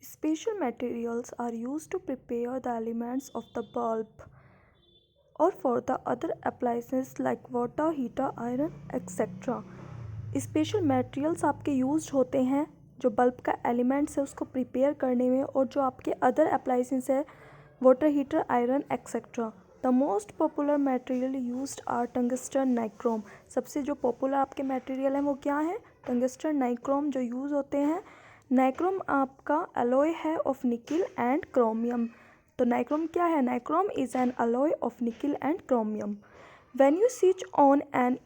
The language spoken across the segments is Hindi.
Special materials are used to prepare the elements of the bulb or for the other appliances like water, heater, iron, etc. Special materials आपके यूज्ड होते हैं जो बल्ब का एलिमेंट्स है उसको प्रिपेयर करने में, और जो आपके अदर अप्लाइंसेस है water heater, iron etcetera. The most popular material used are tungsten, nichrome. सबसे जो पॉपुलर आपके मटेरियल हैं वो क्या है? टंगस्टन, नाइक्रोम जो यूज़ होते हैं। नाइक्रोम आपका अलॉय है ऑफ निकिल एंड क्रोमियम। तो नाइक्रोम क्या है? Nichrome is an alloy of nickel and chromium. When you switch on an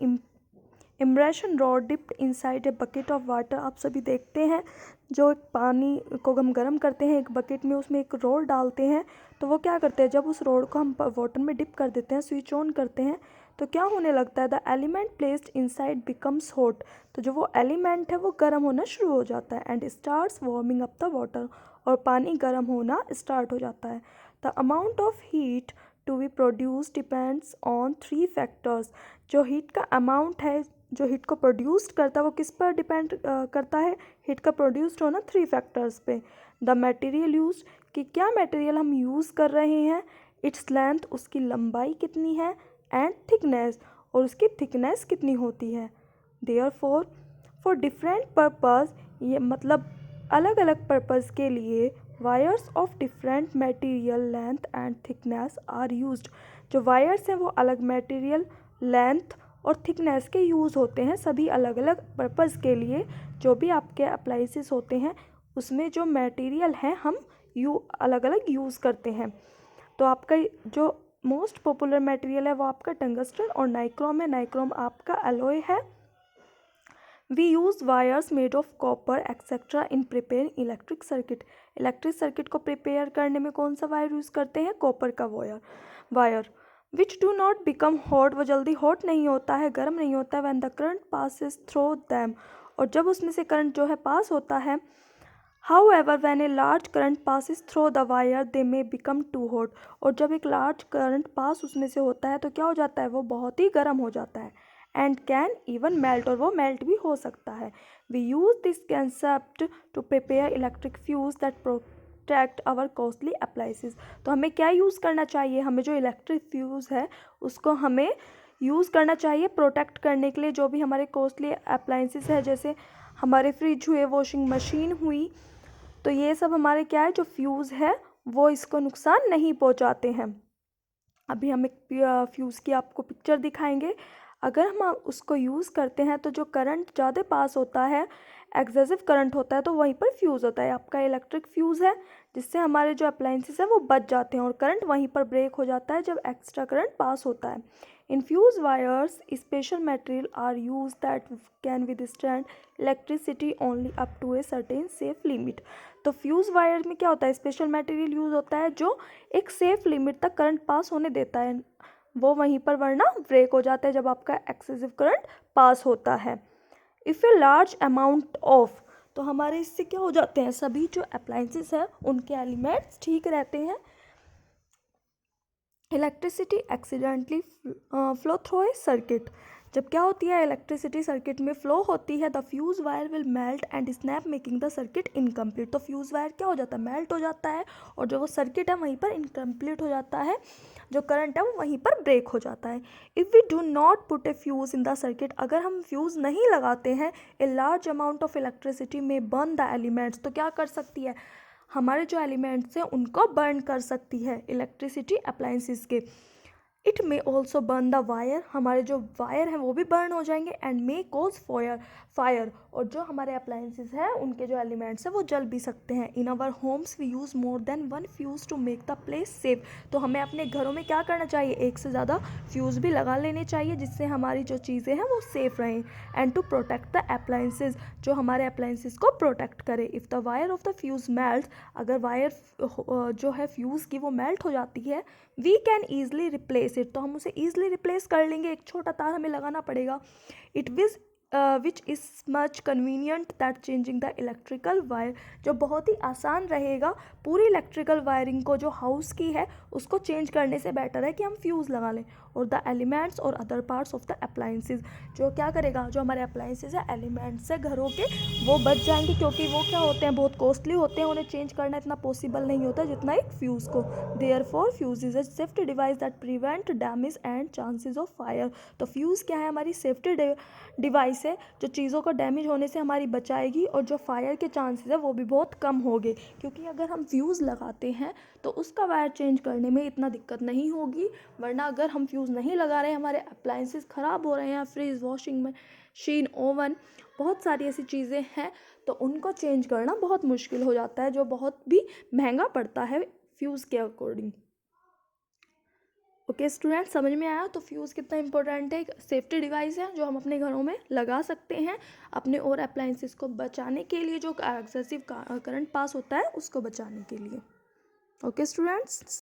immersion rod dipped inside a bucket of water, आप सभी देखते हैं जो एक पानी को हम गर्म करते हैं एक बकेट में, उसमें एक रॉड डालते हैं, तो वो क्या करते हैं, जब उस रॉड को हम वाटर में डिप कर देते हैं, स्विच ऑन करते हैं, तो क्या होने लगता है? The element placed inside becomes hot. तो जो वो एलिमेंट है वो गर्म होना शुरू हो जाता है। And starts warming up the water, और पानी गर्म होना स्टार्ट हो जाता है। The amount of heat to be produce depends on 3 factors. जो हीट का अमाउंट है, जो हीट को प्रोड्यूस करता है, वो किस पर डिपेंड करता है? हीट का प्रोड्यूस्ड होना 3 फैक्टर्स पे। द मटेरियल यूज, कि क्या मटेरियल हम यूज़ कर रहे हैं, इट्स लेंथ, उसकी लंबाई कितनी है, एंड थिकनेस, और उसकी थिकनेस कितनी होती है। देयरफॉर फॉर डिफरेंट पर्पस, ये मतलब अलग अलग पर्पस के लिए wires of different material length and thickness are used. जो वायर्स हैं वो अलग मटेरियल, लेंथ और थिकनेस के यूज़ होते हैं सभी अलग अलग पर्पस के लिए। जो भी आपके अप्लाइंसेस होते हैं उसमें जो मटेरियल है हम अलग अलग यूज़ करते हैं। तो आपका जो मोस्ट पॉपुलर मटेरियल है वो आपका टंगस्टन और नाइक्रोम है। नाइक्रोम आपका अलॉय है। We use wires made of copper etcetera in preparing electric circuit. Electric circuit को प्रिपेयर करने में कौन सा वायर यूज़ करते हैं? कॉपर का wire which do not become hot, वो जल्दी हॉट नहीं होता है, गर्म नहीं होता है। When the current passes through them, और जब उसमें से करंट जो है पास होता है। However when a large current passes through the wire they may become too hot, और जब एक लार्ज करंट पास उसमें से होता है तो क्या हो जाता है? वो बहुत ही गर्म हो जाता है। एंड कैन इवन मेल्ट, और वो मेल्ट भी हो सकता है। We use this concept to prepare electric fuse that protect our costly appliances. तो हमें क्या यूज़ करना चाहिए? हमें जो इलेक्ट्रिक फ्यूज़ है उसको हमें यूज़ करना चाहिए प्रोटेक्ट करने के लिए जो भी हमारे कॉस्टली अप्लाइंसेस है, जैसे हमारे फ्रिज हुए, वॉशिंग मशीन हुई। तो ये सब हमारे क्या है, जो फ्यूज़ है वो इसको नुकसान नहीं पहुंचाते हैं। अभी हम एक फ्यूज़ की आपको पिक्चर दिखाएंगे। अगर हम उसको यूज़ करते हैं तो जो करंट ज़्यादा पास होता है, एक्सेसिव करंट होता है, तो वहीं पर फ्यूज़ होता है। आपका इलेक्ट्रिक फ्यूज़ है जिससे हमारे जो अप्लाइंसेस हैं वो बच जाते हैं, और करंट वहीं पर ब्रेक हो जाता है जब एक्स्ट्रा करंट पास होता है। In fuse wires special material are use that can withstand electricity only up to a certain safe limit. तो फ्यूज़ वायर में क्या होता है? स्पेशल मटेरियल यूज़ होता है जो एक सेफ लिमिट तक करंट पास होने देता है, वो वहीं पर वरना ब्रेक हो जाता है जब आपका एक्सेसिव करंट पास होता है। If A large amount of, तो हमारे इससे क्या हो जाते हैं, सभी जो अप्लाइंसेस हैं उनके एलिमेंट्स ठीक रहते हैं। Electricity accidentally flow through a circuit, जब क्या होती है इलेक्ट्रिसिटी सर्किट में फ्लो होती है, the fuse wire will melt and snap making the circuit incomplete. तो फ्यूज़ वायर क्या हो जाता है? मेल्ट हो जाता है, और जो वो सर्किट है वहीं पर इनकम्प्लीट हो जाता है, जो करंट है वो वहीं पर ब्रेक हो जाता है। If we do not put a fuse in the circuit, अगर हम फ्यूज़ नहीं लगाते हैं, a large amount of electricity may burn the elements, तो क्या कर सकती है? हमारे जो एलिमेंट्स हैं उनको बर्न कर सकती है इलेक्ट्रिसिटी अप्लाइंसेस के। It may also burn the wire, हमारे जो वायर हैं वो भी बर्न हो जाएंगे। एंड मे कॉज फायर, और जो हमारे अप्लाइंसेस हैं उनके जो एलिमेंट्स हैं वो जल भी सकते हैं। In our homes we use more than one fuse to make the place safe. तो हमें अपने घरों में क्या करना चाहिए? एक से ज़्यादा फ्यूज़ भी लगा लेने चाहिए जिससे हमारी जो चीज़ें हैं वो सेफ़ रहें। And to protect the appliances, जो हमारे अप्लाइंसेस को प्रोटेक्ट करे। If the wire of the fuse melt, अगर वायर जो है फ्यूज़ की वो मेल्ट हो जाती है, we can easily replace it, तो हम उसे ईज़िली रिप्लेस कर लेंगे, एक छोटा तार हमें लगाना पड़ेगा। It which is much convenient that changing the electrical wire, जो बहुत ही आसान रहेगा पूरी इलेक्ट्रिकल वायरिंग को जो हाउस की है उसको चेंज करने से बेटर है कि हम फ्यूज़ लगा लें। और द एलिमेंट्स और other parts of the appliances. जो क्या करेगा, जो हमारे अप्लायंसेस है, एलिमेंट्स है घरों के, वो बच जाएंगे, क्योंकि वो क्या होते हैं, बहुत कॉस्टली होते हैं, उन्हें चेंज करना इतना पॉसिबल नहीं होता जितना एक फ्यूज़ को। Therefore fuse is a safety device that prevent damage and chances of fire. तो फ्यूज़ क्या है, हमारी सेफ्टी डिवाइस है जो चीज़ों को डैमेज होने से हमारी बचाएगी, और जो फायर के चांसेस है वो भी बहुत कम होंगे, क्योंकि अगर हम फ्यूज़ लगाते हैं तो उसका वायर चेंज करने में इतना दिक्कत नहीं होगी। वरना अगर हम फ्यूज़ नहीं लगा रहे हैं, हमारे अप्लायंसेस ख़राब हो रहे हैं, फ्रिज, वॉशिंग मशीन, ओवन, बहुत सारी ऐसी चीज़ें हैं, तो उनको चेंज करना बहुत मुश्किल हो जाता है, जो बहुत भी महंगा पड़ता है फ्यूज़ के अकॉर्डिंग। ओके स्टूडेंट, समझ में आया? तो फ्यूज़ कितना इंपॉर्टेंट है, एक सेफ्टी डिवाइस है जो हम अपने घरों में लगा सकते हैं अपने और अप्लायंसेस को बचाने के लिए, जो एक्सेसिव करंट पास होता है उसको बचाने के लिए। Okay students.